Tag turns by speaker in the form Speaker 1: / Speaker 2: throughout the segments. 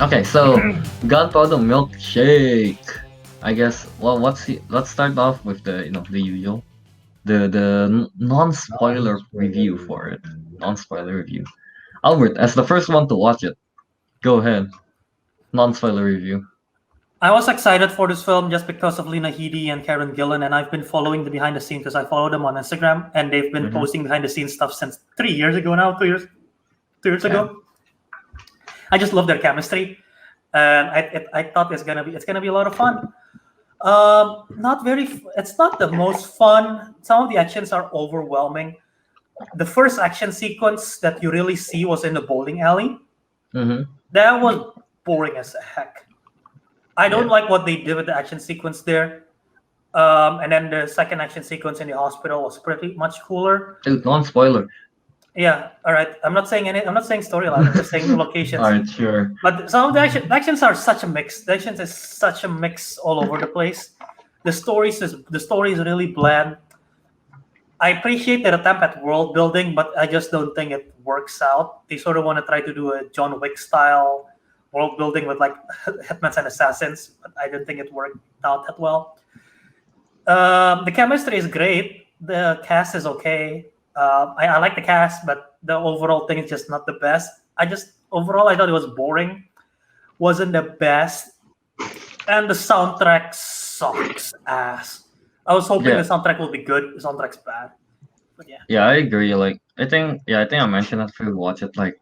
Speaker 1: Okay, so Gunpowder Milkshake. I guess. Well, let's start off with the usual, the non-spoiler review for it. Non-spoiler review. Albert, as the first one to watch it, go ahead. Non-spoiler review.
Speaker 2: I was excited for this film just because of Lena Headey and Karen Gillan, and I've been following the behind the scenes because I follow them on Instagram, and they've been posting behind the scenes stuff since 3 years ago now, 2 years ago. I just love their chemistry, and I thought it's gonna be a lot of fun. It's not the most fun. Some of the actions are overwhelming. The first action sequence that you really see was in the bowling alley. That was boring as heck. I don't like what they did with the action sequence there. And then the second action sequence in the hospital was pretty much cooler.
Speaker 1: Dude, non-spoiler.
Speaker 2: Yeah, all right. I'm not saying storyline. I'm just saying locations.
Speaker 1: All right, sure.
Speaker 2: But some of the actions are such a mix. The actions is such a mix all over the place. The story is really bland. I appreciate their attempt at world building, but I just don't think it works out. They sort of want to try to do a John Wick style world building with like hitmen and assassins, but I don't think it worked out that well. The chemistry is great. The cast is okay. I like the cast, but the overall thing is just not the best. Overall I thought it was boring. Wasn't the best. And the soundtrack sucks ass. I was hoping the soundtrack will be good. The soundtrack's bad. But yeah.
Speaker 1: Yeah, I agree. Like I think I mentioned it if you watch it, like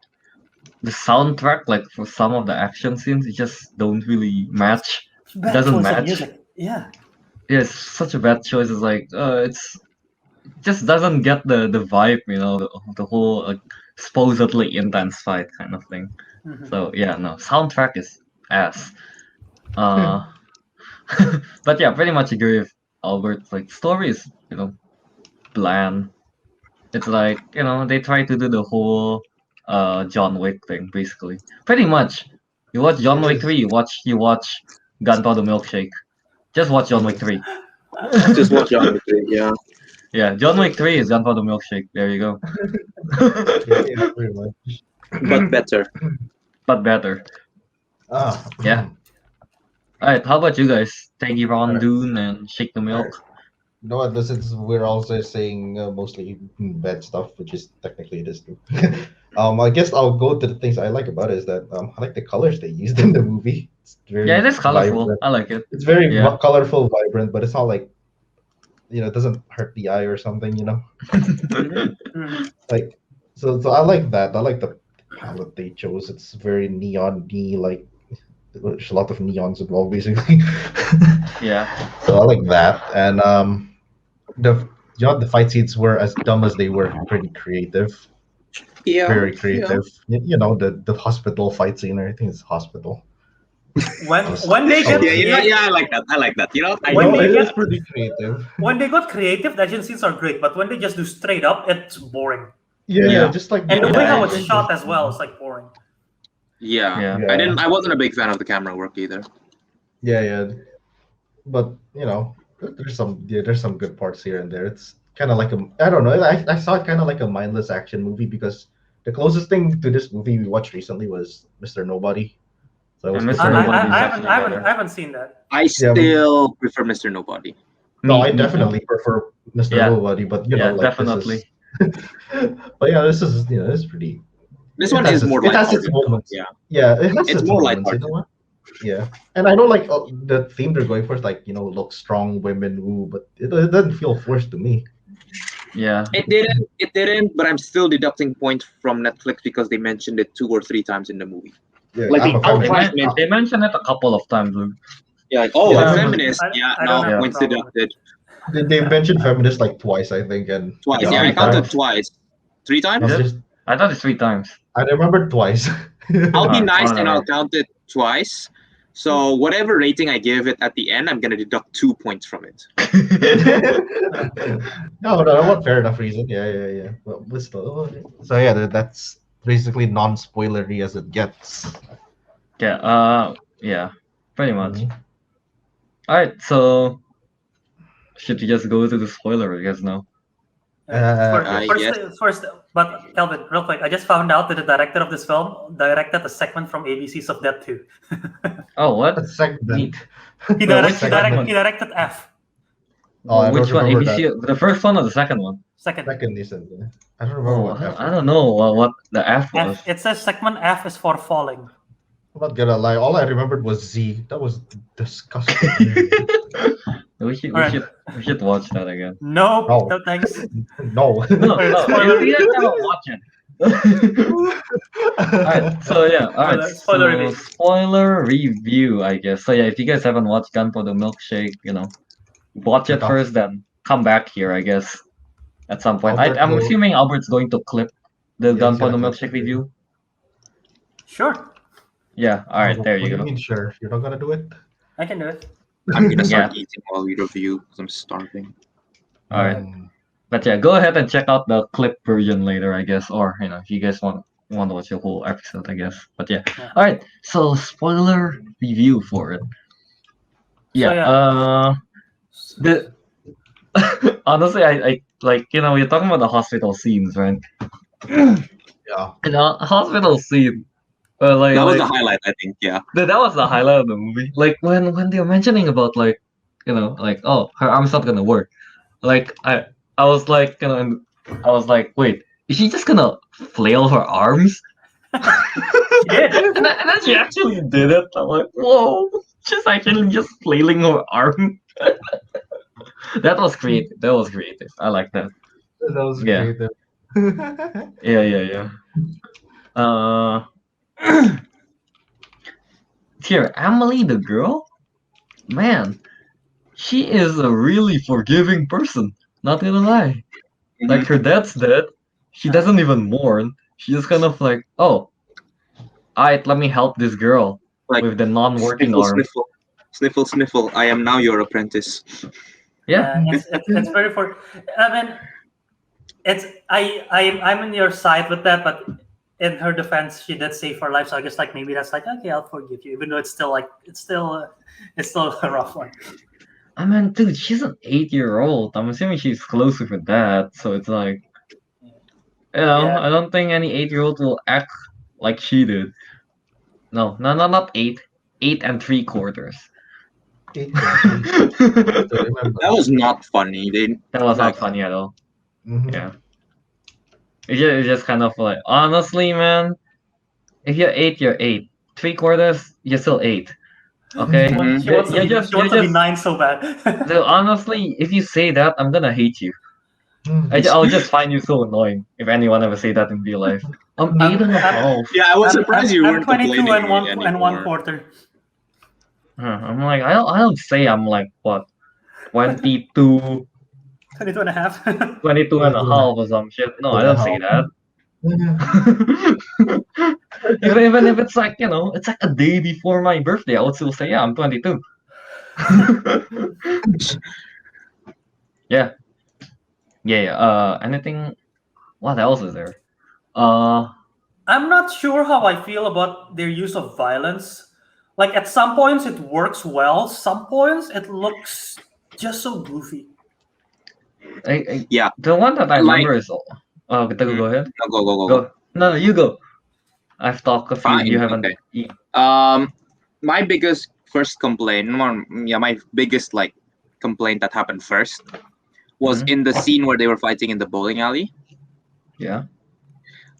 Speaker 1: the soundtrack, like for some of the action scenes, it just don't really match.
Speaker 2: Bad
Speaker 1: Doesn't
Speaker 2: choice of
Speaker 1: match.
Speaker 2: music. Yeah.
Speaker 1: Yeah, it's such a bad choice. It's like it just doesn't get the vibe, the whole supposedly intense fight kind of thing. So yeah, no, soundtrack is ass. But yeah, pretty much agree with Albert. Like story is bland. It's like they try to do the whole John Wick thing basically. Pretty much, you watch John Wick 3, you watch Gunpowder Milkshake. Just watch John Wick 3.
Speaker 3: Just watch John Wick 3, yeah.
Speaker 1: Yeah, John Wick 3 is Gunpowder Milkshake. There you go.
Speaker 4: Yeah, pretty much.
Speaker 3: But better.
Speaker 1: But better.
Speaker 4: Ah.
Speaker 1: Yeah. Alright, how about you guys? Take Ron Dune and Shake the Milk.
Speaker 4: No, since we're also saying mostly bad stuff, which is technically it is too. I guess I'll go to the things I like about it is that I like the colors they used in the movie. It's very
Speaker 1: it is colorful.
Speaker 4: vibrant.
Speaker 1: I like it.
Speaker 4: It's very colorful, vibrant, but it's not like it doesn't hurt the eye or something. Like so I like that. I like the palette they chose. It's very neon-y, like there's a lot of neons involved, basically.
Speaker 1: Yeah.
Speaker 4: So I like that, and the fight scenes were as dumb as they were pretty creative.
Speaker 3: Yeah.
Speaker 4: Very creative. Yeah. The hospital fight scene. I think it's hospital.
Speaker 2: When they get
Speaker 3: I like that.
Speaker 4: It's pretty creative.
Speaker 2: When they got creative, the action scenes are great, but when they just do straight up, it's boring.
Speaker 4: Yeah. Just like
Speaker 2: And the way how it's shot as well is like boring.
Speaker 3: Yeah. I wasn't a big fan of the camera work either.
Speaker 4: Yeah. But there's some good parts here and there. It's kind of like I don't know. I saw it kind of like a mindless action movie because the closest thing to this movie we watched recently was Mr. Nobody. So
Speaker 2: I haven't seen that.
Speaker 3: I still prefer Mr. Nobody.
Speaker 4: No, I definitely prefer Mr. Nobody, but
Speaker 1: definitely.
Speaker 4: But yeah, this is this is pretty.
Speaker 3: This one is more.
Speaker 4: It has its moments. Yeah,
Speaker 3: it's more lighthearted.
Speaker 4: Yeah, and I don't like the theme they're going for is like look strong women woo, but it doesn't feel forced to me.
Speaker 1: Yeah,
Speaker 3: it didn't. But I'm still deducting points from Netflix because they mentioned it 2 or 3 times in the movie.
Speaker 4: Yeah,
Speaker 3: like
Speaker 1: they mentioned it a couple of times.
Speaker 3: Yeah, feminist. Points deducted.
Speaker 4: They mentioned feminist like twice, I think, and
Speaker 3: twice. Yeah, I counted twice. 3 times?
Speaker 1: I thought it's 3 times.
Speaker 4: I remember twice.
Speaker 3: I'll be nice and I'll count it twice. So whatever rating I give it at the end, I'm gonna deduct 2 points from it.
Speaker 4: No, fair enough reason. Yeah. But still, so yeah, that's basically non-spoilery as it gets.
Speaker 1: Yeah, pretty much. All right, so should we just go to the spoiler? I guess now.
Speaker 2: First, but Kelvin, real quick, I just found out that the director of this film directed a segment from ABC's of Death 2.
Speaker 1: Oh, what?
Speaker 4: A segment.
Speaker 2: He,
Speaker 1: Well,
Speaker 2: direct,
Speaker 1: which
Speaker 2: he, direct,
Speaker 1: segment?
Speaker 2: he directed F.
Speaker 4: Oh, I
Speaker 1: Which
Speaker 4: don't
Speaker 1: one?
Speaker 4: remember
Speaker 1: ABC? The first one or the second one?
Speaker 2: Second.
Speaker 4: Second isn't it? I don't remember
Speaker 1: Oh,
Speaker 4: what F
Speaker 1: I
Speaker 4: was.
Speaker 1: don't know what the F was.
Speaker 2: F. It says segment F is for falling.
Speaker 4: I'm not gonna lie. All I remembered was Z. That was disgusting.
Speaker 1: We should
Speaker 2: Alright.
Speaker 1: we should watch that again.
Speaker 2: No,
Speaker 4: No.
Speaker 2: no thanks.
Speaker 4: No.
Speaker 1: No,
Speaker 2: Spoiler.
Speaker 1: if you guys haven't watched it. Alright, so yeah, alright.
Speaker 2: Spoiler
Speaker 1: So
Speaker 2: review.
Speaker 1: spoiler review, I guess. So yeah, if you guys haven't watched Gunpowder Milkshake, watch it
Speaker 4: Okay.
Speaker 1: first, then come back here, I guess. At some point.
Speaker 4: Albert
Speaker 1: I'm
Speaker 4: will-
Speaker 1: assuming Albert's going to clip the
Speaker 4: Yeah, he's
Speaker 1: Gunpowder
Speaker 4: gonna clip
Speaker 1: Milkshake
Speaker 4: it.
Speaker 1: review.
Speaker 2: Sure,
Speaker 1: Yeah, alright, there
Speaker 4: What
Speaker 1: you
Speaker 4: do
Speaker 1: go.
Speaker 4: you mean, sure? You're not gonna do it?
Speaker 2: I can do it.
Speaker 3: I'm gonna start eating while we review because I'm starving.
Speaker 1: Alright.
Speaker 4: Um,
Speaker 1: But yeah, go ahead and check out the clip version later, I guess, or if you guys want to watch the whole episode, I guess. But yeah,
Speaker 2: Yeah.
Speaker 1: all right. So spoiler review for it. Yeah. The honestly, I like you're talking about the hospital scenes, right?
Speaker 4: yeah.
Speaker 1: And the hospital scene, like
Speaker 3: That was the
Speaker 1: like
Speaker 3: highlight, I think. Yeah.
Speaker 1: that was the highlight of the movie. Like when they're mentioning about oh, her arm's not gonna work. Like I was like and I was like, wait, is she just gonna flail her arms?
Speaker 2: She did.
Speaker 1: And then she actually did it. I'm like, whoa, she's actually just flailing her arm. That was creative. That was creative. I like that.
Speaker 4: That was
Speaker 1: Yeah.
Speaker 4: creative.
Speaker 1: Yeah. Here, Emily the girl, man, she is a really forgiving person. Not gonna lie. Like her dad's dead. She doesn't even mourn. She just kind of like, oh, alright, let me help this girl
Speaker 3: Like,
Speaker 1: with the non-working
Speaker 3: Sniffle,
Speaker 1: arm.
Speaker 3: sniffle, sniffle, sniffle. I am now your apprentice.
Speaker 1: Yeah.
Speaker 2: It's very for. I mean, I'm in your side with that, but in her defense, she did save her life. So I guess maybe that's okay, I'll forgive you, even though it's still a rough one.
Speaker 1: I mean, dude, she's an 8-year-old. I'm assuming she's closer for that. So it's like,
Speaker 2: Yeah.
Speaker 1: I don't think any 8-year-old will act like she did. No, not 8. 8 3/4.
Speaker 3: That was not funny.
Speaker 1: That was not funny at all.
Speaker 4: Mhm.
Speaker 1: Yeah. It's just kind of like, honestly, man, if you're 8, you're 8. 3/4, you're still 8. Okay?
Speaker 2: She wants to be 9 so bad.
Speaker 1: So honestly, if you say that, I'm gonna hate you.
Speaker 4: Mhm.
Speaker 1: I'll just find you so annoying if anyone ever say that in real life. I'm 8.5.
Speaker 3: Yeah, I was surprised you
Speaker 2: I'm
Speaker 3: weren't
Speaker 2: 22
Speaker 3: complaining
Speaker 2: and one
Speaker 3: anymore.
Speaker 2: quarter.
Speaker 1: I'm like, I don't say I'm like, what, 22,
Speaker 2: 22 and a half.
Speaker 1: 22 and a half or some shit. No, I don't say that. Even if it's like, it's like a day before my birthday, I would still say, yeah, I'm 22. Yeah. Anything? What else is there?
Speaker 2: I'm not sure how I feel about their use of violence. Like at some points it works well, some points it looks just so goofy.
Speaker 3: Yeah.
Speaker 1: The one that I
Speaker 3: Like-
Speaker 1: remember is. Oh, go ahead.
Speaker 3: No, go.
Speaker 1: Go. No, you go. I've talked a few.
Speaker 3: Fine,
Speaker 1: You haven't.
Speaker 3: okay. My biggest first complaint, my biggest complaint that happened first was in the scene where they were fighting in the bowling alley.
Speaker 1: Yeah.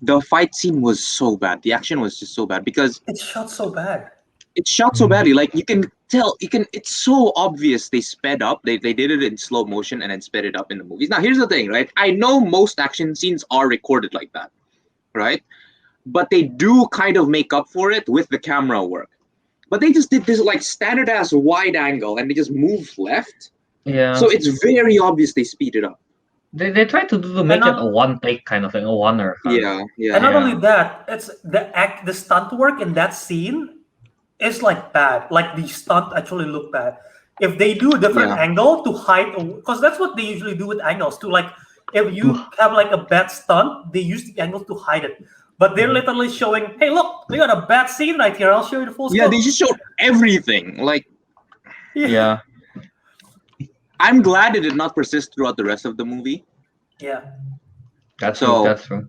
Speaker 3: The fight scene was so bad. The action was just so bad because
Speaker 2: It's shot so bad.
Speaker 3: it's shot so badly. Like you can tell, it's so obvious they sped up. They did it in slow motion and then sped it up in the movies. Now here's the thing, right? I know most action scenes are recorded like that, right? But they do kind of make up for it with the camera work. But they just did this standard ass wide angle and they just moved left.
Speaker 1: Yeah.
Speaker 3: So it's very obvious they speed it up.
Speaker 1: They try to make it a one take kind of thing, a oneer.
Speaker 3: Yeah.
Speaker 2: And not
Speaker 1: Yeah.
Speaker 2: only that, it's the stunt work in that scene is bad. Like the stunt actually look bad. If they do a different angle to hide, because that's what they usually do with angles too. Like if you have a bad stunt, they use the angle to hide it. But they're literally showing, hey, look, we got a bad scene right here. I'll show you the full scope.
Speaker 3: Yeah, they just showed everything.
Speaker 1: Yeah.
Speaker 3: I'm glad it did not persist throughout the rest of the movie.
Speaker 2: Yeah.
Speaker 1: That's
Speaker 3: So-
Speaker 1: true. That's true.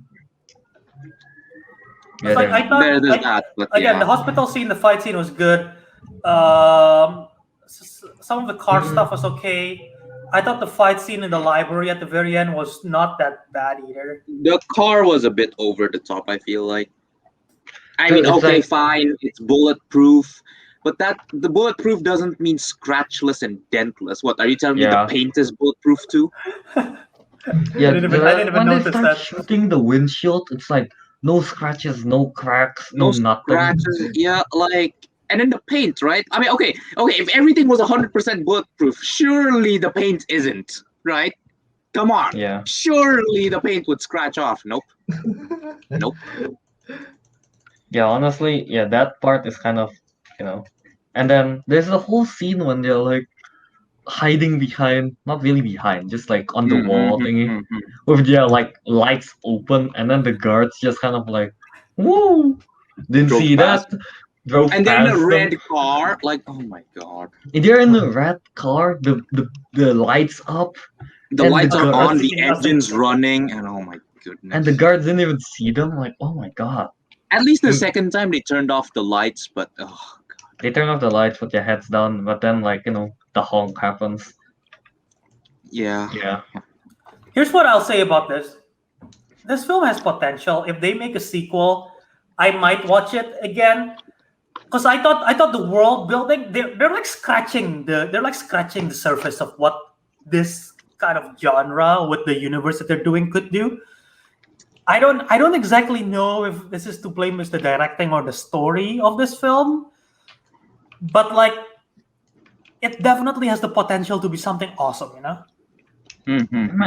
Speaker 2: It's like, I thought
Speaker 3: There's that, but
Speaker 2: again,
Speaker 3: yeah.
Speaker 2: the hospital scene, the fight scene was good. Some of the car stuff was okay. I thought the fight scene in the library at the very end was not that bad either.
Speaker 3: The car was a bit over the top, I feel like. I
Speaker 1: Dude,
Speaker 3: mean,
Speaker 1: it's
Speaker 3: okay,
Speaker 1: like-
Speaker 3: fine, it's bulletproof, but the bulletproof doesn't mean scratchless and dentless. What are you telling me?
Speaker 1: Yeah.
Speaker 3: The paint is bulletproof too?
Speaker 1: Yeah,
Speaker 2: I didn't even
Speaker 1: when they
Speaker 2: notice
Speaker 1: start
Speaker 2: that.
Speaker 1: shooting the windshield, it's like no scratches, no cracks, no nothing.
Speaker 3: scratches. Yeah, like, and then the paint, right? I mean, okay. If everything was 100% bulletproof, surely the paint isn't, right? Come on.
Speaker 1: Yeah.
Speaker 3: Surely the paint would scratch off. Nope. Nope.
Speaker 1: Yeah, honestly, yeah, that part is kind of, you know. And then there's the whole scene when they're like hiding behind, not really behind, just like on the wall thingy, with their like lights open, and then the guards just kind of like, whoa, didn't
Speaker 3: Drove
Speaker 1: see
Speaker 3: past.
Speaker 1: that. Drove
Speaker 3: And then
Speaker 1: past
Speaker 3: a
Speaker 1: them.
Speaker 3: red car, like, oh my god.
Speaker 1: If they're in the red car, the lights up,
Speaker 3: The
Speaker 1: And the
Speaker 3: lights are
Speaker 1: guards-
Speaker 3: on, the engine's running, and oh my goodness.
Speaker 1: and the guards didn't even see them. Like, oh my god.
Speaker 3: At least the
Speaker 1: Mm.
Speaker 3: second time they turned off the lights, but oh,
Speaker 1: They turn off the lights, put their heads down, but then like the honk happens.
Speaker 3: yeah.
Speaker 1: Yeah.
Speaker 2: Here's what I'll say about this. This film has potential. If they make a sequel, I might watch it again. Because I thought the world building, they're like scratching the surface of what this kind of genre with the universe that they're doing could do. I don't exactly know if this is to blame as the directing or the story of this film, but like it definitely has the potential to be something awesome, you know?
Speaker 3: Mhm.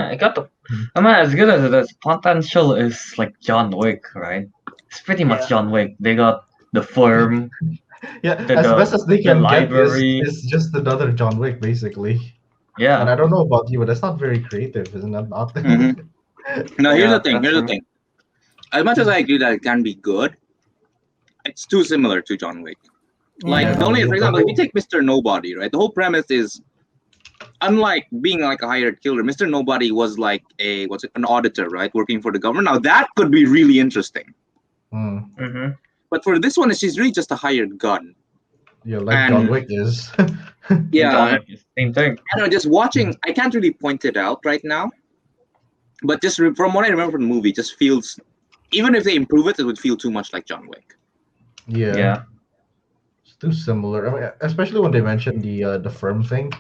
Speaker 1: I mean, as good as it is, potential is like John Wick, right? It's pretty much
Speaker 2: Yeah.
Speaker 1: John Wick. They got the firm.
Speaker 4: Yeah,
Speaker 1: The-
Speaker 4: as
Speaker 1: the-
Speaker 4: best as they
Speaker 1: the
Speaker 4: can get
Speaker 1: library.
Speaker 4: is just another John Wick, basically. And
Speaker 1: Yeah.
Speaker 4: I don't know about you, but that's not very creative, isn't that not?
Speaker 3: Mhm. No, here's
Speaker 1: Yeah,
Speaker 3: the thing.
Speaker 1: that's
Speaker 3: Here's the
Speaker 1: true.
Speaker 3: thing. As much as I agree that it can be good, it's too similar to John Wick. Like,
Speaker 4: Yeah.
Speaker 3: the only, for
Speaker 4: The
Speaker 3: example, if you
Speaker 4: whole-
Speaker 3: take Mr. Nobody, right? The whole premise is, unlike being like a hired killer, Mr. Nobody was like an auditor, right? Working for the government. Now that could be really interesting.
Speaker 4: Mm.
Speaker 1: Mm-hmm.
Speaker 3: But for this one, she's really just a hired gun.
Speaker 4: Yeah, like John
Speaker 3: And-
Speaker 4: Wick is.
Speaker 3: Yeah.
Speaker 1: Same thing.
Speaker 3: I don't know, just watching, I can't really point it out right now. But just from what I remember from the movie, it just feels, even if they improve it, it would feel too much like John Wick.
Speaker 4: Yeah.
Speaker 1: Yeah.
Speaker 4: It's too similar. I mean, especially when they mentioned the firm thing.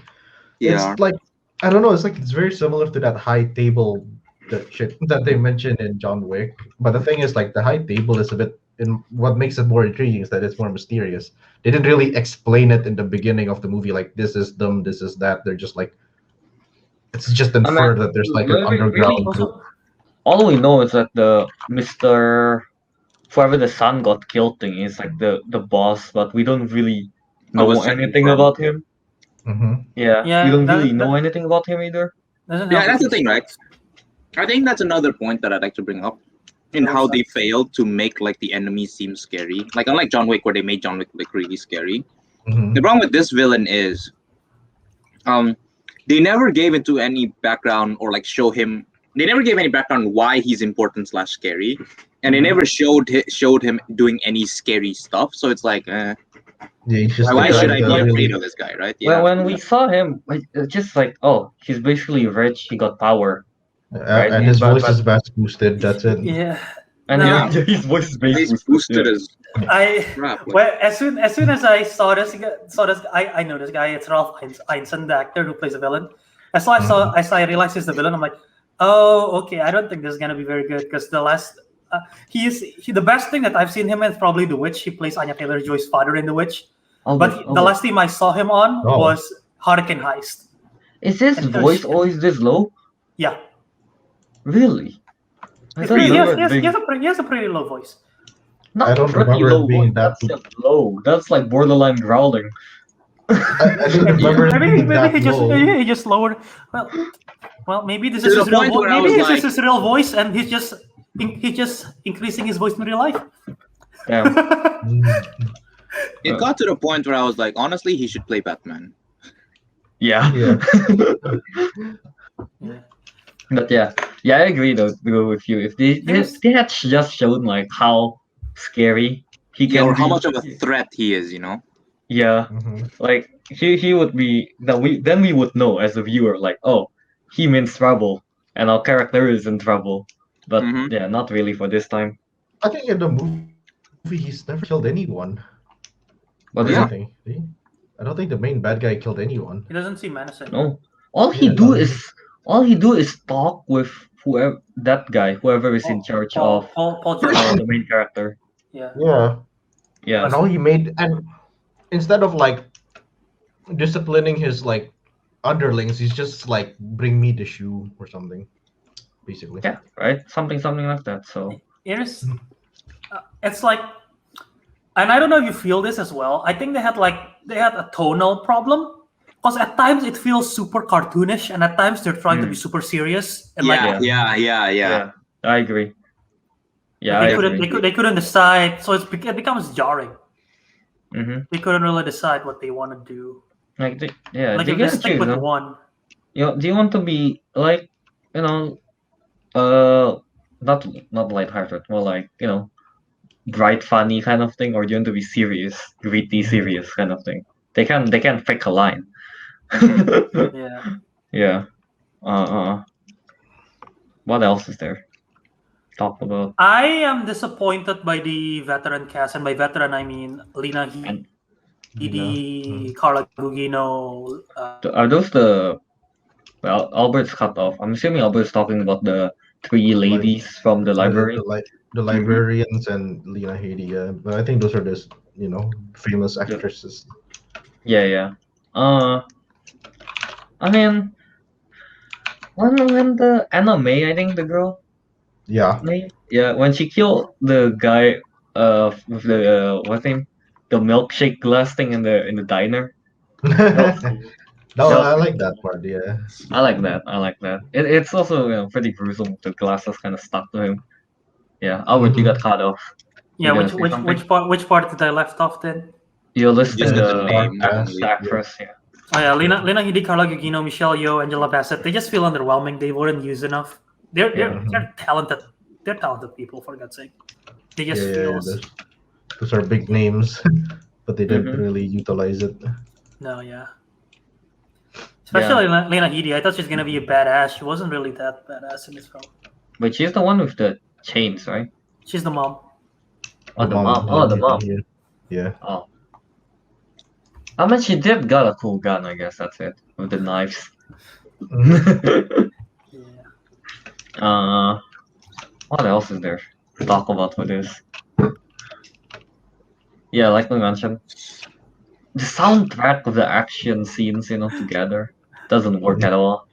Speaker 3: Yeah.
Speaker 4: It's like I don't know. It's like it's very similar to that high table that shit that they mentioned in John Wick. But the thing is, like the high table is a bit. In what makes it more intriguing is that it's more mysterious. They didn't really explain it in the beginning of the movie. Like this is them, this is that. They're just like it's just inferred that there's like an
Speaker 1: really-
Speaker 4: underground
Speaker 1: really
Speaker 4: group.
Speaker 1: All we know is that the Mr. Whoever the son got killed thing is like the boss, but we don't really know
Speaker 3: a second
Speaker 1: anything
Speaker 3: firm.
Speaker 1: about him.
Speaker 4: Hmm.
Speaker 1: Yeah.
Speaker 2: Yeah,
Speaker 1: We don't
Speaker 2: that-
Speaker 1: really know
Speaker 2: that-
Speaker 1: anything about him either.
Speaker 2: Doesn't
Speaker 3: Yeah,
Speaker 2: help
Speaker 3: that's
Speaker 2: if
Speaker 3: the
Speaker 2: you-
Speaker 3: thing, right? I think that's another point that I'd like to bring up in how they failed to make like the enemies seem scary. Like unlike John Wick, where they made John Wick look really scary.
Speaker 4: Hmm.
Speaker 3: The problem with this villain is, they never gave into any background or like show him. They never gave any background why he's important / scary, and they never showed him doing any scary stuff. So it's like,
Speaker 4: Yeah, he's just
Speaker 3: why
Speaker 4: the guy
Speaker 3: should
Speaker 4: with
Speaker 3: I be
Speaker 4: the
Speaker 3: afraid
Speaker 4: really-
Speaker 3: of this guy, right?
Speaker 1: When we saw him, like it's just like, oh, he's basically rich. He got power, Right,
Speaker 4: and his
Speaker 1: but-
Speaker 4: voice
Speaker 1: but-
Speaker 4: is bass boosted. That's it.
Speaker 2: Yeah,
Speaker 1: and
Speaker 2: No.
Speaker 1: his voice is
Speaker 3: he's
Speaker 1: basically
Speaker 3: boosted as
Speaker 2: I
Speaker 3: crap. Like,
Speaker 2: well as soon as I saw this I know this guy. It's Ralph Ineson, the actor who plays the villain. As I realized he's the villain, I'm like, oh, okay. I don't think this is gonna be very good because the last the best thing that I've seen him in is probably The Witch. He plays Anya Taylor-Joy's father in The Witch.
Speaker 1: Oh,
Speaker 2: But
Speaker 1: wait,
Speaker 2: the last time I saw him on
Speaker 4: Oh.
Speaker 2: was Hurricane Heist.
Speaker 1: is his
Speaker 2: and
Speaker 1: voice
Speaker 2: Tosh-
Speaker 1: always this low?
Speaker 2: Yeah,
Speaker 1: Really? I
Speaker 2: It's
Speaker 1: don't
Speaker 2: pretty, he, has,
Speaker 1: remember
Speaker 2: he, has,
Speaker 1: it being-
Speaker 2: he has a pretty low voice.
Speaker 1: not
Speaker 4: I don't
Speaker 1: pretty
Speaker 4: remember it
Speaker 1: low
Speaker 4: being
Speaker 1: voice,
Speaker 4: that
Speaker 1: that's just low. That's like borderline growling.
Speaker 4: I didn't remember it
Speaker 2: Maybe
Speaker 4: being that low.
Speaker 2: he just lowered. Well, maybe this
Speaker 3: To
Speaker 2: is
Speaker 3: the
Speaker 2: his real
Speaker 3: point
Speaker 2: voice.
Speaker 3: where I
Speaker 2: Maybe
Speaker 3: was
Speaker 2: this
Speaker 3: like-
Speaker 2: is his real voice, and he's just increasing his voice in real life.
Speaker 1: Damn.
Speaker 4: Mm.
Speaker 3: it got to the point where I was like, honestly, he should play Batman.
Speaker 1: Yeah.
Speaker 4: Yeah.
Speaker 2: Yeah.
Speaker 1: But yeah, Yeah, I agree though with you. If they
Speaker 2: Here's-
Speaker 1: they had just shown like how scary he
Speaker 3: Yeah,
Speaker 1: can
Speaker 3: or
Speaker 1: be.
Speaker 3: how much of a threat he is, you know?
Speaker 1: Yeah,
Speaker 4: Mhm.
Speaker 1: like he would be that we would know as a viewer like, oh, he means trouble and our character is in trouble. But
Speaker 3: Mhm.
Speaker 1: yeah, not really for this time.
Speaker 4: I think in the movie he's never killed anyone. Or
Speaker 1: What
Speaker 4: do
Speaker 1: is
Speaker 4: you
Speaker 3: Yeah.
Speaker 1: it?
Speaker 4: think? I don't think the main bad guy killed anyone.
Speaker 2: he doesn't seem menacing.
Speaker 1: No. All he
Speaker 4: Yeah,
Speaker 1: do
Speaker 4: no.
Speaker 1: is all he do is talk with whoever that guy, whoever is in charge of
Speaker 2: Paul Giamatti.
Speaker 1: the main character.
Speaker 2: Yeah.
Speaker 4: Yeah,
Speaker 1: Yeah.
Speaker 4: and all he made, and instead of like disciplining his like underlings, he's just like bring me the shoe or something, basically.
Speaker 1: Yeah, right? Something like that. So
Speaker 2: Here's it's like, and I don't know if you feel this as well. I think they had a tonal problem because at times it feels super cartoonish, and at times they're trying to be super serious and like
Speaker 3: Yeah.
Speaker 1: I agree. Yeah, I agree.
Speaker 2: they couldn't decide, so it becomes jarring.
Speaker 1: Mm-hmm.
Speaker 2: They couldn't really decide what they want to do.
Speaker 1: Like
Speaker 2: Like
Speaker 1: they
Speaker 2: if they
Speaker 1: gotta
Speaker 2: stick
Speaker 1: choose,
Speaker 2: with
Speaker 1: no?
Speaker 2: one,
Speaker 1: Do you want to be like, you know, not lighthearted, more like, bright, funny kind of thing, or do you want to be serious, gritty, serious kind of thing? They can pick a line.
Speaker 2: yeah.
Speaker 1: Yeah. What else is there? Talk about
Speaker 2: I am disappointed by the veteran cast, and by veteran I mean Lena
Speaker 1: and
Speaker 2: Headey, Carla Gugino.
Speaker 1: are those the well Albert's cut off? I'm assuming Albert's talking about the three
Speaker 4: Like
Speaker 1: ladies from the library.
Speaker 4: the librarians and Lena Headey. Yeah, but I think those are just famous actresses.
Speaker 1: Yeah. I mean, when the Anna May, I think the girl
Speaker 4: Yeah.
Speaker 1: name, yeah, when she killed the guy, with the what's name, the milkshake glass thing in the diner. That was,
Speaker 4: No,
Speaker 1: that
Speaker 4: I
Speaker 1: was
Speaker 4: like that part. Yeah.
Speaker 1: I like that. I like that. It's also pretty gruesome. The glasses kind of stuck to him. Yeah, Albert, you got cut off.
Speaker 2: Yeah,
Speaker 1: You gonna say something?
Speaker 2: which part did I left off then?
Speaker 1: You're listing
Speaker 3: Just the
Speaker 1: the
Speaker 3: name
Speaker 4: Cast,
Speaker 3: only.
Speaker 1: actress. Yeah.
Speaker 2: Oh yeah, Lena Headey, Carla Gugino, Michelle Yeoh, Angela Bassett. They just feel underwhelming. They weren't used enough. They're talented. They're talented people, for God's sake. They just feel
Speaker 4: those are big names, but they didn't
Speaker 1: Mhm.
Speaker 4: really utilize it.
Speaker 2: no, yeah. Especially Lena Headey. I thought she was gonna be a badass. She wasn't really that badass in this film.
Speaker 1: But she's the one with the chains, right?
Speaker 2: She's the mom.
Speaker 1: Oh, the mom. Oh, the mom.
Speaker 4: Yeah.
Speaker 1: Oh. I mean, she did got a cool gun. I guess that's it with the knives.
Speaker 2: Yeah.
Speaker 1: What else is there to talk about for this? Yeah, like we mentioned, the soundtrack of the action scenes, together doesn't work at all.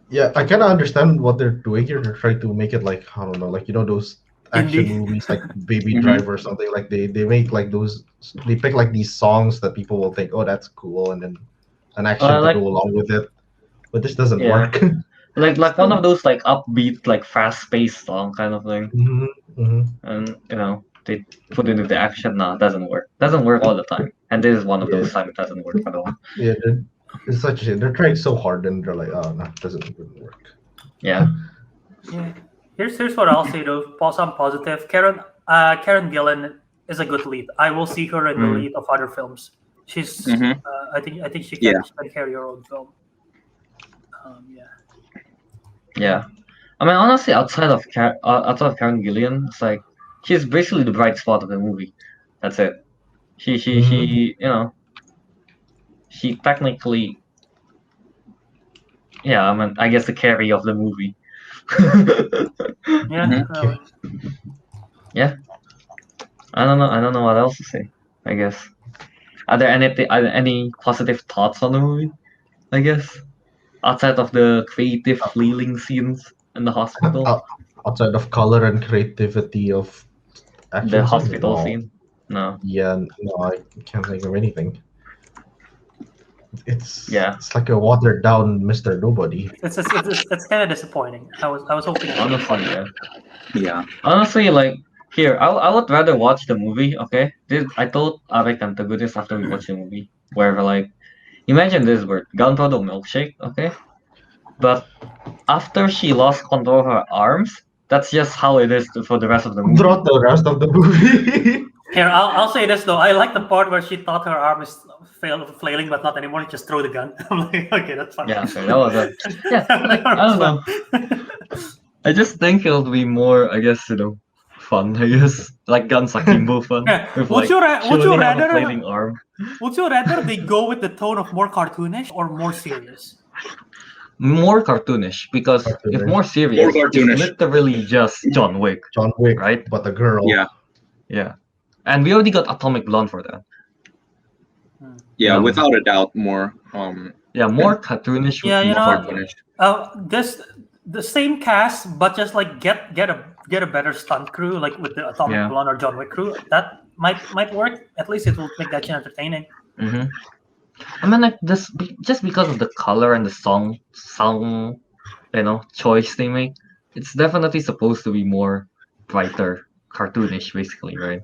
Speaker 4: Yeah, I kind of understand what they're doing here. They're trying to make it like, I don't know, like those action
Speaker 2: Indie.
Speaker 4: movies like Baby
Speaker 3: Mhm.
Speaker 4: Driver or something. Like they make like those, they pick like these songs that people will think, oh, that's cool, and then an action to
Speaker 1: Like
Speaker 4: go along with it. But this doesn't
Speaker 1: Yeah.
Speaker 4: work.
Speaker 1: like one of those like upbeat, like fast-paced song kind of thing, and they put it into the action. No, it doesn't work. Doesn't work all the time, and this is one of those times it doesn't work at all.
Speaker 4: Yeah, it's such a shit. They're trying so hard, and they're like, oh no, it doesn't work.
Speaker 1: Yeah.
Speaker 2: Yeah. Here's what I'll say though. I'm positive. Karen Gillan is a good lead. I will see her in the lead of other films. She's
Speaker 3: Mhm.
Speaker 2: I think she can carry her own film. Yeah.
Speaker 1: Yeah. I mean, honestly, outside of Karen Gillian, it's like she's basically the bright spot of the movie. That's it. She she technically, yeah. I mean, I guess the carry of the movie.
Speaker 2: Yeah.
Speaker 3: Mhm.
Speaker 1: Yeah. I don't know what else to say. I guess. Are there any positive thoughts on the movie? I guess outside of the creative flailing scenes in the hospital,
Speaker 4: Outside of color and creativity of action
Speaker 1: the
Speaker 4: scenes,
Speaker 1: hospital
Speaker 4: no.
Speaker 1: scene. No.
Speaker 4: Yeah, no, I can't think of anything. It's like a watered down Mr. Nobody.
Speaker 2: It's kind of disappointing. I was hoping.
Speaker 1: Honestly, yeah.
Speaker 3: Yeah.
Speaker 1: Honestly, like here, I would rather watch the movie. Okay, I told Arek and Tagu this after we watched the movie, where like, imagine this word, Gunpowder Milkshake. Okay, but after she lost control of her arms, that's just how it is for the rest of the movie.
Speaker 4: Throughout the rest of the movie.
Speaker 2: Here, I'll say this though. I like the part where she thought her arm is flailing, but not anymore. Just throw the gun. I'm like, okay, that's fine.
Speaker 1: Yeah, okay, that was a yeah. Like, I don't know. I just think it'll be more, I guess, fun. I guess like Guns Akimbo fun.
Speaker 2: Yeah.
Speaker 1: With,
Speaker 2: Would
Speaker 1: like,
Speaker 2: you
Speaker 1: she
Speaker 2: would you
Speaker 1: only have a
Speaker 2: rather
Speaker 1: flailing arm.
Speaker 2: would you rather they go with the tone of more cartoonish or more serious?
Speaker 1: More cartoonish, because if
Speaker 4: Cartoonish.
Speaker 1: more serious,
Speaker 3: More
Speaker 1: it's
Speaker 3: cartoonish.
Speaker 1: literally just John Wick,
Speaker 4: John Wick,
Speaker 1: right?
Speaker 4: but a girl.
Speaker 3: Yeah.
Speaker 1: Yeah, and we already got Atomic Blonde for that.
Speaker 3: Yeah,
Speaker 1: Yeah.
Speaker 3: without a doubt, more.
Speaker 1: Yeah, more cartoonish.
Speaker 2: Yeah,
Speaker 1: would
Speaker 2: you
Speaker 1: be
Speaker 2: know,
Speaker 1: fun.
Speaker 2: the same cast, but just like get a better stunt crew, like with the Atomic
Speaker 1: Yeah.
Speaker 2: Blonde or John Wick crew. That might work. At least it will make that entertaining.
Speaker 1: Mm-hmm. I mean, like this, just because of the color and the song, choice they make, it's definitely supposed to be more brighter, cartoonish, basically, right?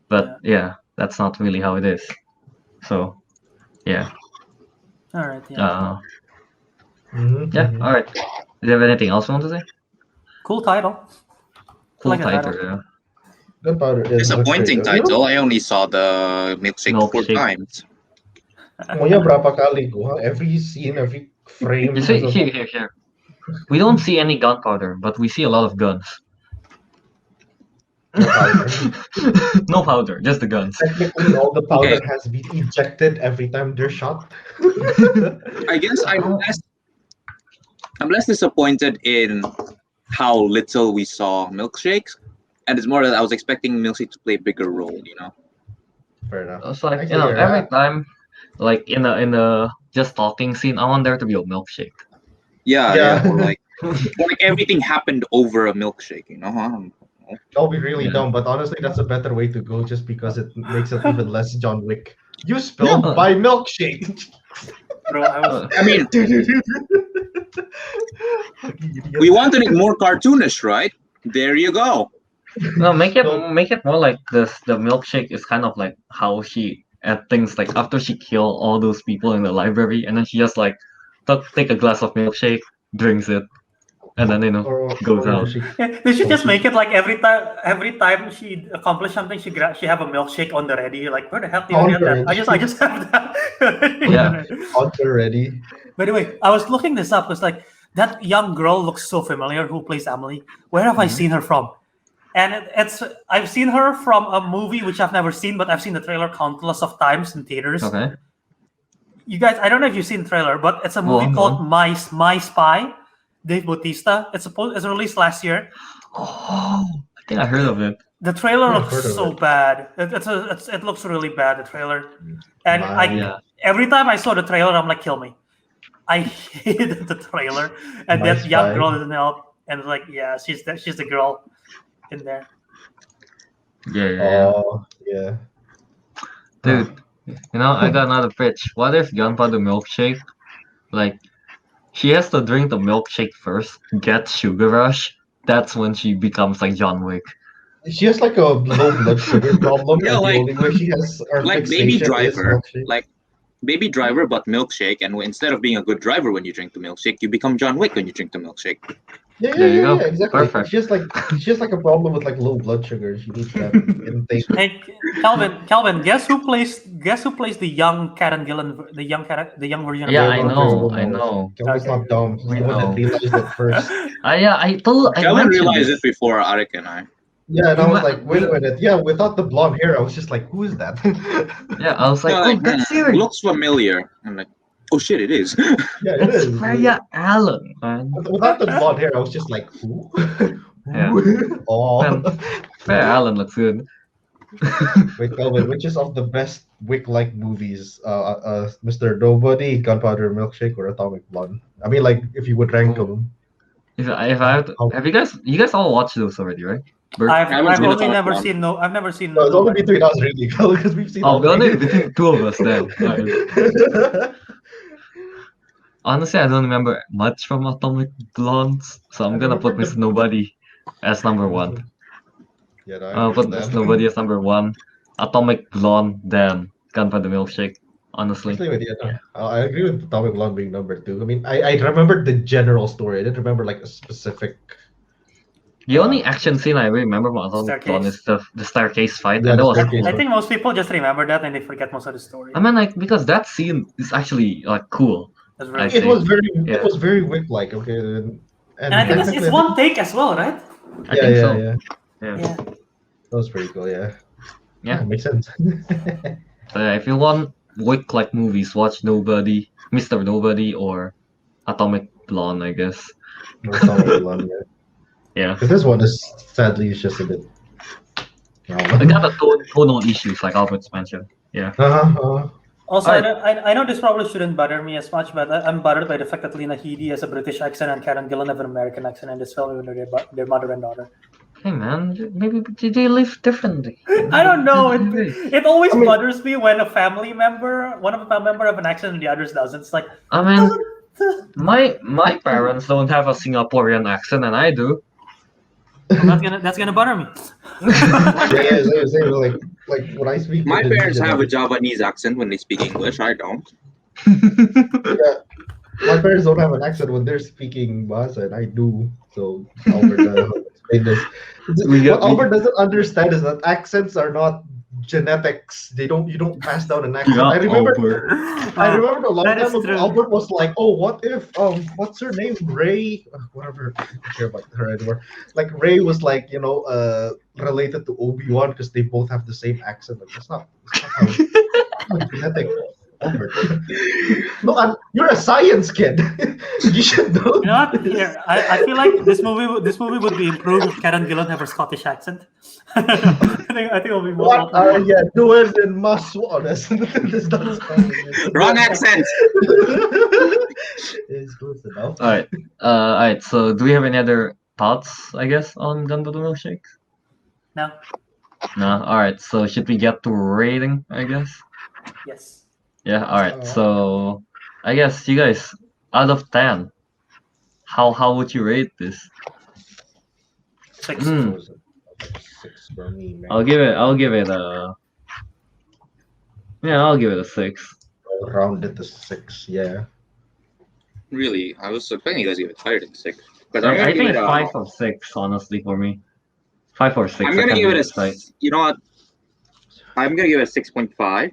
Speaker 1: But yeah, that's not really how it is. So, yeah.
Speaker 2: All right. Yeah.
Speaker 1: Yeah. All right. Do you have anything else you want to say?
Speaker 2: Cool title.
Speaker 1: Cool
Speaker 2: like the
Speaker 1: title,
Speaker 2: title.
Speaker 1: yeah.
Speaker 4: Gunpowder is
Speaker 3: Disappointing
Speaker 4: looks great.
Speaker 3: title. I only saw the milkshake 4
Speaker 1: Milkshake.
Speaker 3: times.
Speaker 4: Oh yeah, berapa kali ko? Every scene, every frame.
Speaker 1: You see,
Speaker 4: has a-
Speaker 1: here. We don't see any gunpowder, but we see a lot of guns.
Speaker 4: No powder.
Speaker 1: No powder, just the guns.
Speaker 4: Technically, all the powder
Speaker 3: Okay.
Speaker 4: has been ejected every time they're shot.
Speaker 3: I guess I'm less disappointed in how little we saw milkshakes, and it's more that I was expecting milkshake to play a bigger role.
Speaker 4: Fair enough.
Speaker 1: It's like
Speaker 4: Actually, you're
Speaker 1: every
Speaker 4: right.
Speaker 1: time, like in a just talking scene, I want there to be a milkshake.
Speaker 3: Yeah.
Speaker 4: Yeah.
Speaker 3: Or like everything happened over a milkshake. I don't know.
Speaker 4: That'll be really
Speaker 1: Yeah.
Speaker 4: dumb, but honestly, that's a better way to go just because it makes it even less John Wick. You spilled
Speaker 1: Yeah.
Speaker 4: my milkshake.
Speaker 2: Bro, I was.
Speaker 3: I mean, we wanted it more cartoonish, right? There you go.
Speaker 1: No, make it
Speaker 4: So-
Speaker 1: more like this. The milkshake is kind of like how she at things like after she killed all those people in the library, and then she just like take a glass of milkshake, drinks it, and then goes out.
Speaker 2: They should just make it like every time she accomplishes something, she have a milkshake on the ready. Like, where the hell did you get that? I just have that.
Speaker 1: Yeah.
Speaker 4: Already.
Speaker 2: By the way, I was looking this up. It's like that young girl looks so familiar. Who plays Emily? Where have I seen her from? And I've seen her from a movie which I've never seen, but I've seen the trailer countless of times in theaters.
Speaker 1: Okay.
Speaker 2: You guys, I don't know if you've seen the trailer, but it's a movie called My Spy. Dave Bautista. It's released last year.
Speaker 1: Oh, I think I heard of it.
Speaker 2: The trailer
Speaker 4: Yeah,
Speaker 2: looks
Speaker 4: heard of
Speaker 2: so
Speaker 4: it.
Speaker 2: bad. It looks really bad. The trailer, and
Speaker 1: Yeah.
Speaker 2: every time I saw the trailer, I'm like, kill me. I hated the trailer, and
Speaker 4: My
Speaker 2: that young
Speaker 4: Spy.
Speaker 2: girl doesn't help. And it's like, yeah, she's the girl in there.
Speaker 1: Yeah.
Speaker 4: Oh, yeah.
Speaker 1: Dude, I got another pitch. What if Gunpowder Milkshake, like, she has to drink the milkshake first, get sugar rush. That's when she becomes like John Wick.
Speaker 4: She has like a low blood sugar problem.
Speaker 3: Yeah,
Speaker 4: and
Speaker 3: like-
Speaker 4: the only way she has her
Speaker 3: Like
Speaker 4: fixation
Speaker 3: Baby
Speaker 4: is
Speaker 3: Driver,
Speaker 4: milkshake.
Speaker 3: like Baby Driver, but milkshake. And instead of being a good driver when you drink the milkshake, you become John Wick when you drink the milkshake.
Speaker 1: There you go.
Speaker 4: Exactly.
Speaker 1: Perfect.
Speaker 4: She has like a problem with like low blood sugar. She needs that intake.
Speaker 2: Hey, Calvin, guess who plays the young Karen Gillan, the young version of
Speaker 1: Yeah,
Speaker 2: Karen
Speaker 1: I
Speaker 2: Gillan?
Speaker 1: know.
Speaker 4: Kelvin's not dumb. He's
Speaker 1: We
Speaker 4: the one that
Speaker 1: know.
Speaker 4: realized it first.
Speaker 1: I
Speaker 3: Calvin
Speaker 1: mentioned
Speaker 3: realized
Speaker 1: this.
Speaker 3: it before Arik and I.
Speaker 4: Yeah, and I
Speaker 1: We
Speaker 4: was
Speaker 1: might-
Speaker 4: like, wait a minute. Yeah, without the blonde hair, I was just like, who is that?
Speaker 1: Yeah, I was like,
Speaker 3: No,
Speaker 1: oh, that's serious.
Speaker 3: looks familiar. I'm like, oh shit, it is.
Speaker 4: Yeah, it
Speaker 1: That's
Speaker 4: is.
Speaker 1: Freya Allen, man.
Speaker 4: Without the blonde hair, I was just like, who?
Speaker 1: Yeah.
Speaker 4: Oh.
Speaker 1: Man. Freya Allen looks good.
Speaker 4: Wait, Kelvin, which is of the best Wick-like movies? Mr. Nobody, Gunpowder Milkshake, or Atomic Blonde? I mean, like, if you would rank
Speaker 1: Oh.
Speaker 4: them.
Speaker 1: If I have to, have you guys all watched those already, right? Bert?
Speaker 2: I've
Speaker 3: haven't seen
Speaker 2: only
Speaker 3: Atomic
Speaker 2: never
Speaker 3: Blonde.
Speaker 2: seen I've never seen
Speaker 4: No, it's only
Speaker 2: Nobody.
Speaker 4: between us, really, because we've seen all
Speaker 1: only
Speaker 4: three.
Speaker 1: between two of us then. Alright. Honestly, I don't remember much from Atomic Blondes, so I'm gonna put Mr. Nobody as number one.
Speaker 4: Yeah, no, I
Speaker 1: I'll
Speaker 4: agree
Speaker 1: put
Speaker 4: with
Speaker 1: Mr.
Speaker 4: that.
Speaker 1: Nobody as number one. Atomic Blonde, then Gunpowder Milkshake. honestly.
Speaker 4: Actually, with I agree with Atomic Blonde being number 2. I mean, I remembered the general story. I didn't remember like a specific.
Speaker 1: The only action scene I remember from Atomic Blonde is the staircase fight,
Speaker 4: Yeah,
Speaker 1: and that
Speaker 4: the
Speaker 1: was
Speaker 4: staircase
Speaker 1: cool.
Speaker 2: I think most people just remember that and they forget most of the story.
Speaker 1: I mean, like, because that scene is actually like cool.
Speaker 2: That's
Speaker 1: I
Speaker 2: very
Speaker 1: see.
Speaker 4: It was very,
Speaker 1: Yeah.
Speaker 4: it was very Wick-like. Okay, and
Speaker 2: And I think it's
Speaker 4: technically,
Speaker 2: one take as well, right?
Speaker 1: I think so.
Speaker 4: yeah.
Speaker 1: Yeah.
Speaker 2: Yeah.
Speaker 4: That was pretty cool. Yeah.
Speaker 1: Yeah.
Speaker 4: Makes sense.
Speaker 1: So if you want Wick-like movies, watch Nobody, Mr. Nobody, or Atomic Blonde, I guess.
Speaker 4: Or Atomic Blonde, yeah.
Speaker 1: Yeah.
Speaker 4: Because this one is sadly is just a bit.
Speaker 1: I got the tonal issues, like Albert's mentioned. Yeah.
Speaker 2: Also,
Speaker 1: Alright.
Speaker 2: I know this probably shouldn't bother me as much, but I'm bothered by the fact that Lena Headey has a British accent and Karen Gillan have an American accent in this film, even though they're mother and daughter.
Speaker 1: Hey man, maybe they live differently.
Speaker 2: I don't know.
Speaker 1: Maybe.
Speaker 2: It always bothers me when one of the family member have an accent and the others doesn't. It's like,
Speaker 1: I mean, my parents don't have a Singaporean accent, and I do.
Speaker 2: well, that's gonna bother me.
Speaker 4: Same, like when I speak.
Speaker 3: My parents
Speaker 4: Indonesian,
Speaker 3: have a Javanese accent when they speak English. I don't.
Speaker 4: Yeah, my parents don't have an accent when they're speaking Bahasa, and I do. So Albert explain this. What Albert doesn't understand is that accents are not genetics. You don't pass down an accent.
Speaker 1: Yeah,
Speaker 4: I remember a long
Speaker 2: That
Speaker 4: time
Speaker 2: is
Speaker 4: ago,
Speaker 2: true.
Speaker 4: Albert was like, "Oh, what if what's her name, Ray? Whatever. I don't care about her anymore." Like Ray was like, related to Obi-Wan because they both have the same accent. Like, that's not how genetic. Albert. No, you're a science kid. You should know.
Speaker 2: You know what? Here, I feel like this movie would be improved if Karen Gillan have her Scottish accent. I think it'll be more.
Speaker 4: What are you doing in my swans? This doesn't sound good.
Speaker 3: Wrong accent.
Speaker 4: It's close enough.
Speaker 1: Alright. So do we have any other thoughts? I guess on Gunpowder Milkshake?
Speaker 2: No.
Speaker 1: No. Alright. So should we get to rating? I guess.
Speaker 2: Yes.
Speaker 1: Yeah. Alright. So I guess you guys, out of 10, how would you rate this?
Speaker 2: 6.
Speaker 4: Six for me, man.
Speaker 1: I'll give it a. Yeah, I'll give it a 6.
Speaker 4: I'll round it to 6. Yeah.
Speaker 3: Really, I was expecting you guys to give it higher than 6. But I'm
Speaker 1: I
Speaker 3: gonna give
Speaker 1: think
Speaker 3: it a
Speaker 1: 5 or 6, honestly, for me. 5 or 6.
Speaker 3: I'm
Speaker 1: I
Speaker 3: gonna
Speaker 1: can't
Speaker 3: give it
Speaker 1: decide.
Speaker 3: You know what? I'm gonna give it a 6.5.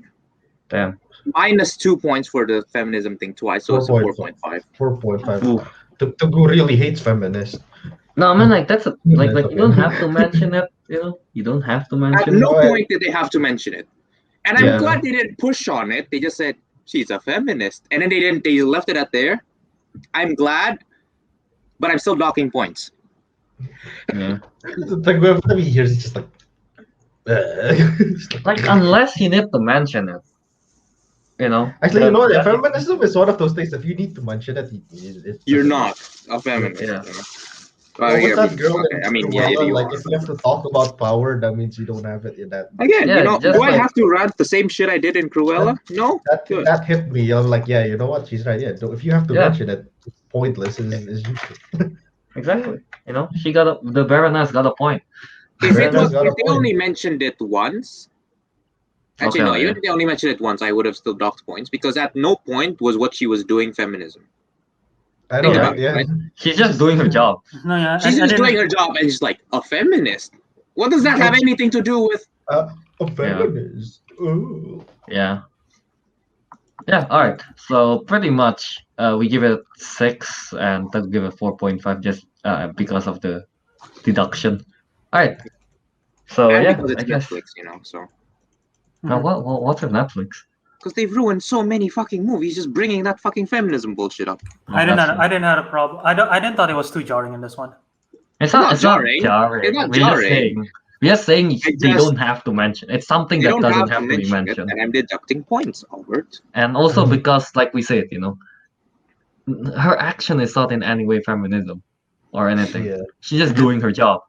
Speaker 1: Damn.
Speaker 3: Minus 2 points for the feminism thing twice, so it's a 4.5.
Speaker 4: 4.5.
Speaker 1: Ooh.
Speaker 4: Tugu really hates feminists.
Speaker 1: No, I mean like that's a, like
Speaker 4: That's
Speaker 1: you don't
Speaker 4: okay.
Speaker 1: have to mention it. You don't have to
Speaker 3: At
Speaker 1: mention
Speaker 3: no
Speaker 1: it.
Speaker 3: point did they have to mention it. And I'm
Speaker 1: Yeah.
Speaker 3: glad they didn't push on it. They just said she's a feminist. And then they left it at there. I'm glad, but I'm still docking points.
Speaker 1: Yeah.
Speaker 4: Like whenever he hears, it's just like.
Speaker 1: Like unless you need to mention it,
Speaker 4: Actually,
Speaker 1: that-
Speaker 4: feminism is one of those things. If you need to mention it,
Speaker 3: You're not a feminist.
Speaker 1: Yeah.
Speaker 3: You know?
Speaker 4: Well, with that girl
Speaker 3: okay.
Speaker 4: in
Speaker 3: I mean,
Speaker 4: Cruella,
Speaker 3: yeah, you
Speaker 4: like
Speaker 3: are.
Speaker 4: if you have to talk about power, that means you don't have it in that.
Speaker 3: Again,
Speaker 1: Yeah, just
Speaker 3: do I
Speaker 1: like-
Speaker 3: have to rant the same shit I did in Cruella? No. Good.
Speaker 4: That hit me. I'm like, yeah, you know what? She's right. Yeah, if you have to
Speaker 1: Yeah.
Speaker 4: mention it, it's pointless. It's useless.
Speaker 1: Exactly. The Baroness got a point.
Speaker 3: If
Speaker 4: Fair enough,
Speaker 3: if
Speaker 4: got a
Speaker 3: they
Speaker 4: point.
Speaker 3: only mentioned it once, actually
Speaker 1: Okay,
Speaker 3: no, even
Speaker 1: yeah.
Speaker 3: if they only mentioned it once, I would have still docked points because at no point was what she was doing feminism.
Speaker 4: I know,
Speaker 3: Think
Speaker 4: right?
Speaker 3: about it,
Speaker 4: Yeah.
Speaker 3: right?
Speaker 1: She's just doing her job.
Speaker 2: No, yeah.
Speaker 3: She's
Speaker 2: I
Speaker 3: just
Speaker 2: didn't-
Speaker 3: doing her job, and she's like a feminist. What does that have anything to do with?
Speaker 4: A feminist. Ooh.
Speaker 1: Yeah. Yeah. All right. So pretty much, we give it 6, and they'll give it 4.5 just because of the deduction. All right. So
Speaker 3: And
Speaker 1: yeah,
Speaker 3: because it's
Speaker 1: I guess.
Speaker 3: Netflix, so
Speaker 1: Now, what's with Netflix?
Speaker 3: because they've ruined so many fucking movies just bringing that fucking feminism bullshit up.
Speaker 1: No,
Speaker 2: I
Speaker 1: that's-
Speaker 2: didn't have a problem. I didn't thought it was too jarring in this one.
Speaker 1: It's not
Speaker 3: jarring.
Speaker 1: jarring.
Speaker 3: It's not
Speaker 1: We're just
Speaker 3: jarring.
Speaker 1: saying. We're just saying
Speaker 3: I
Speaker 1: they
Speaker 3: just-
Speaker 1: don't have to mention. It's something
Speaker 3: They
Speaker 1: that
Speaker 3: don't
Speaker 1: doesn't
Speaker 3: have
Speaker 1: have
Speaker 3: to
Speaker 1: to be
Speaker 3: mention it,
Speaker 1: mentioned.
Speaker 3: and I'm deducting points, Albert.
Speaker 1: And also because, like we said, her action is not in any way feminism or anything.
Speaker 4: Yeah.
Speaker 1: She's just doing her job.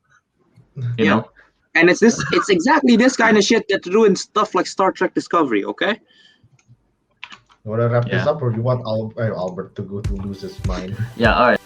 Speaker 1: You
Speaker 3: Yeah.
Speaker 1: know?
Speaker 3: And it's exactly this kind of shit that ruins stuff like Star Trek Discovery, okay?
Speaker 4: You want to wrap this
Speaker 1: Yeah.
Speaker 4: up, or you want Albert to lose his mind?
Speaker 1: Yeah, all right.